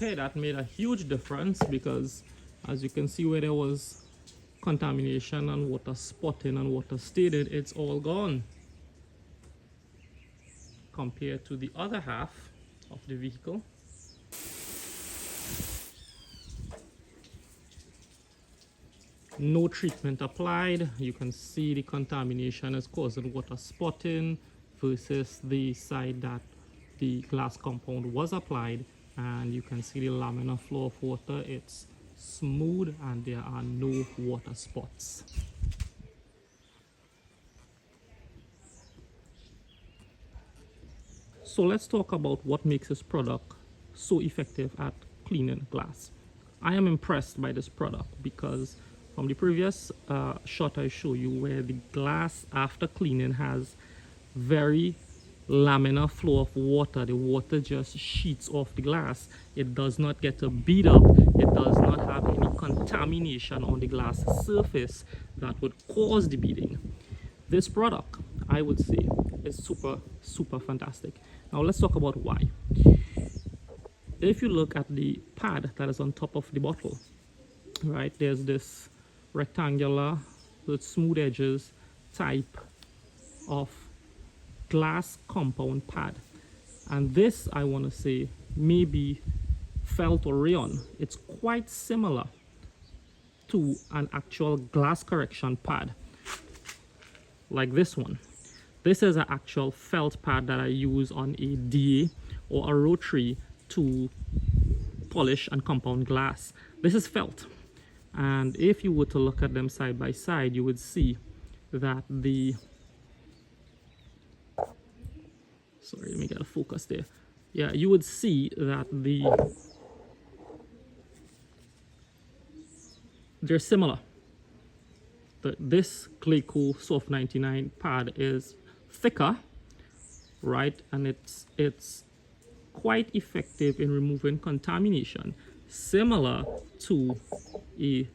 Okay, that made a huge difference because as you can see where there was contamination and water spotting and water staining, it's all gone compared to the other half of the vehicle. No treatment applied. You can see the contamination is causing water spotting versus the side that the glass compound was applied, and you can see the laminar flow of water. It's smooth and there are no water spots. So let's talk about what makes this product so effective at cleaning glass. I am impressed by this product because from the previous shot I showed you where the glass after cleaning has very laminar flow of water, the water just sheets off the glass. It does not get a bead up. It does not have any contamination on the glass surface that would cause the beading. This product, I would say, is super fantastic. Now let's talk about why. If you look at the pad that is on top of the bottle, right, there's this rectangular with smooth edges type of glass compound pad, and this, I want to say, may be felt or rayon. It's quite similar to an actual glass correction pad like this one. This is an actual felt pad that I use on a DA or a rotary to polish and compound glass. This is felt, and if you were to look at them side by side, you would see that the, sorry, let me get a focus there. Yeah, you would see that they're similar. This Gla'co Sofft99 pad is thicker, right, and it's quite effective in removing contamination, similar to a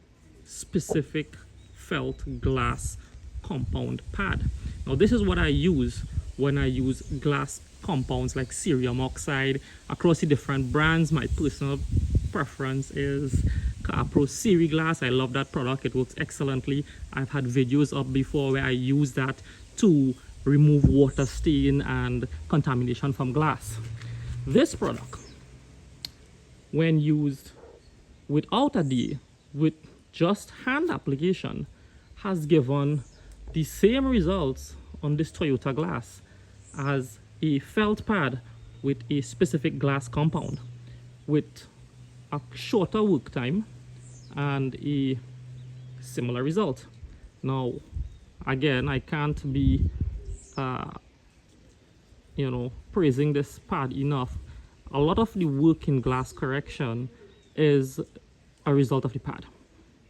specific felt glass compound pad. Now this is what I use when I use glass compounds like cerium oxide across the different brands. My personal preference is Pro Seri Glass. I love that product. It works excellently. I've had videos up before where I use that to remove water stain and contamination from glass. This product, when used without a DA, with just hand application, has given the same results on this Toyota glass as a felt pad with a specific glass compound, with a shorter work time and a similar result. Now again, I can't be praising this pad enough. A lot of the work in glass correction is a result of the pad.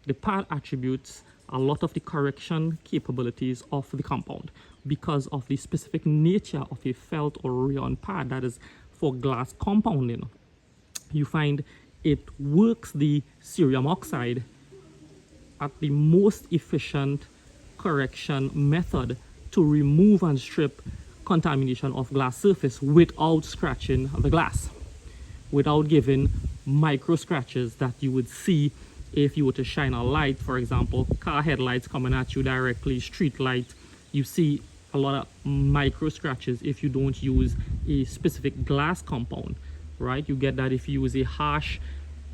The pad attributes a lot of the correction capabilities of the compound because of the specific nature of a felt or rayon pad that is for glass compounding. You find it works the cerium oxide at the most efficient correction method to remove and strip contamination of glass surface without scratching the glass, without giving micro scratches that you would see if you were to shine a light. For example, car headlights coming at you directly, street light, you see a lot of micro scratches if you don't use a specific glass compound, right? You get that if you use a harsh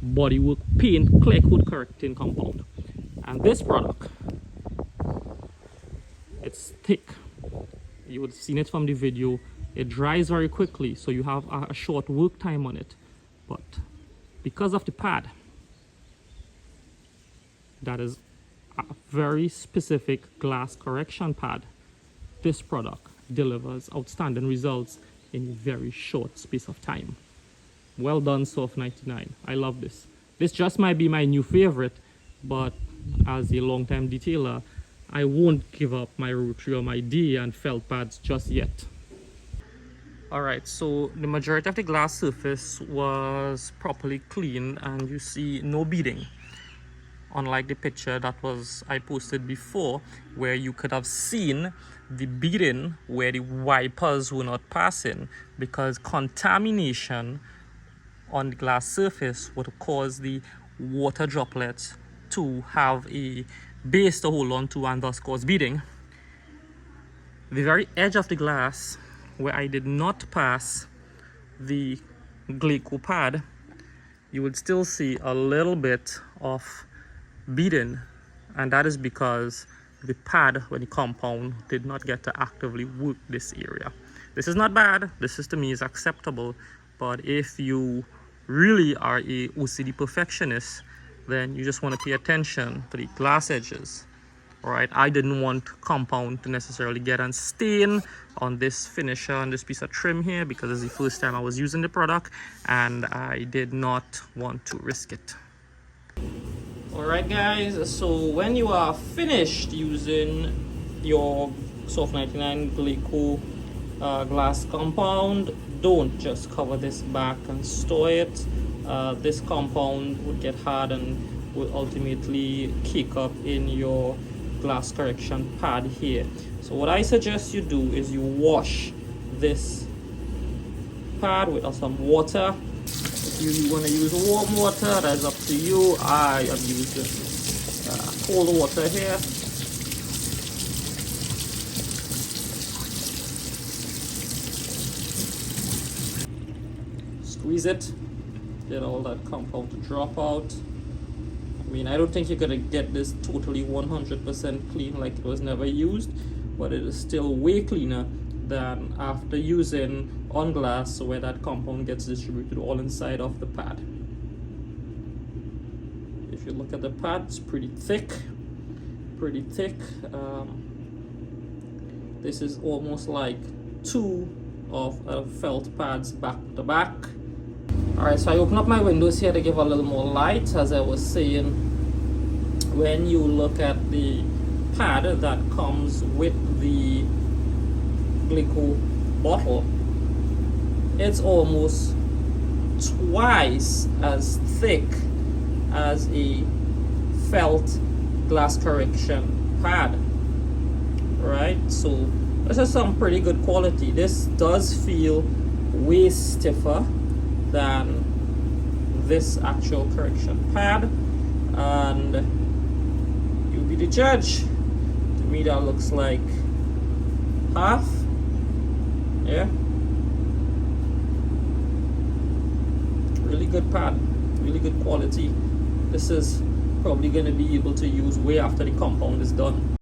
bodywork paint clear coat correcting compound. And this product, it's thick. You would have seen it from the video. It dries very quickly, so you have a short work time on it. But because of the pad, that is a very specific glass correction pad, this product delivers outstanding results in a very short space of time. Well done, Soft99. I love this. This just might be my new favorite, but as a long-time detailer, I won't give up my rotary or my DA and felt pads just yet. Alright, so the majority of the glass surface was properly cleaned and you see no beading. Unlike the picture that I posted before, where you could have seen the beading where the wipers were not passing because contamination on the glass surface would cause the water droplets to have a base to hold on to and thus cause beading. The very edge of the glass where I did not pass the Gla'co pad, you would still see a little bit of beading, and that is because the pad, when the compound, did not get to actively work this area. This is not bad. This is, to me, is acceptable. But if you really are a OCD perfectionist, then you just want to pay attention to the glass edges. All right, I didn't want compound to necessarily get and stain on this finisher and this piece of trim here because it's the first time I was using the product and I did not want to risk it. Alright guys, so when you are finished using your Soft99 Gla'co glass compound, don't just cover this back and store it. This compound would get hard and will ultimately kick up in your glass correction pad here. So what I suggest you do is you wash this pad with some water. If you want to use warm water, that's up to you. I am using cold water here. Squeeze it, get all that compound to drop out. I mean, I don't think you're gonna get this totally 100% clean like it was never used, but it is still way cleaner than after using on glass where that compound gets distributed all inside of the pad. If you look at the pad, it's pretty thick. This is almost like two of felt pads back to back. Alright, so I open up my windows here to give a little more light. As I was saying, when you look at the pad that comes with the Gla'co bottle, it's almost twice as thick as a felt glass correction pad. Right, so this is some pretty good quality. This does feel way stiffer than this actual correction pad, and you be the judge. To me that looks like half. Yeah, really good pad, really good quality. This is probably going to be able to use way after the compound is done.